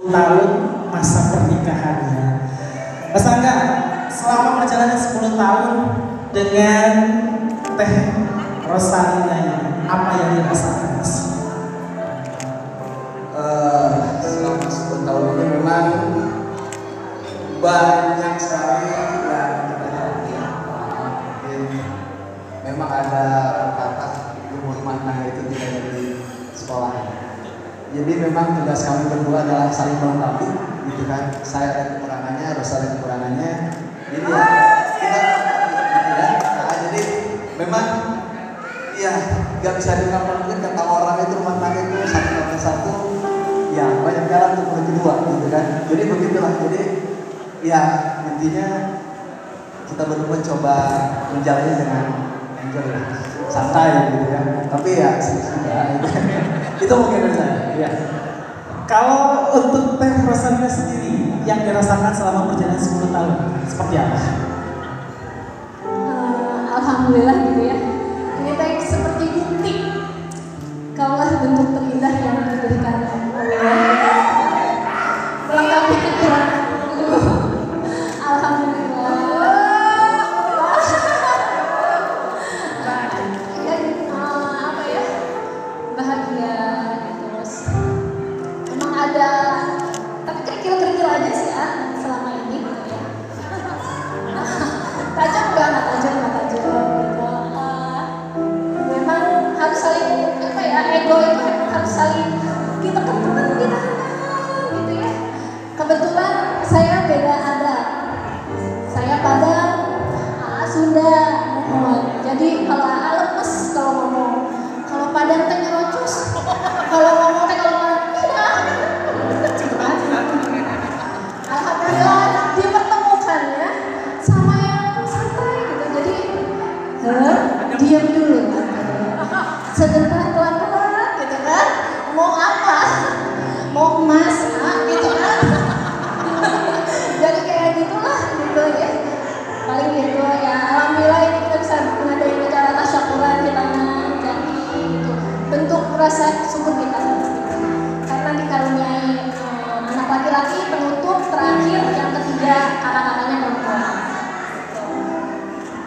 tahun masa pernikahannya. Mas Angga, selama perjalanan 10 tahun dengan Teh Rosalina ini, apa yang dirasakan, Mas? Selama 10 tahun ini memang banyak sekali yang kita lalui ya. Mungkin memang ada kata umur makna itu tidak dari sekolah. Jadi memang tugas kami berdua adalah saling melengkapi, gitu kan. Saya ada kekurangannya, Rosa ada kekurangannya. Jadi ya kita gitu ya. Nah, jadi memang ya nggak bisa diungkapkan, mungkin kata orang itu rumah tangga itu satu tambah satu, ya banyak jalan untuk menuju dua, gitu kan. Jadi begitulah. Jadi ya intinya kita berdua coba menjalani dengan enjoy, santai gitu ya. Tapi ya sudah gitu. Itu mungkin dari saya. Ya. Kalau untuk Teh Rosalina sendiri yang dirasakan selama perjalanan 10 tahun seperti apa? Alhamdulillah gitu ya. Ini teh seperti bukti kaulah bentuk terindah yang diberikan Allah. Melengkapi kekuranganku. Alhamdulillah. Apa ya? Bahagia terus. Memang ada, tapi kerikil-kerikil aja sih ya selama ini gitu ya. Tajam gitu. Memang harus saling apa ya, ego itu memang harus saling kita ketemu gitu ya. Kebetulan saya beda adat, saya Padang, Sunda, Mohon. Jadi kalau lemes kalau ngomong, kalau Padang teh nyerocos, kalau ngomong teh kalau alhamdulillah dipertemukan ya sama yang santai gitu. Jadi diam dulu sebentar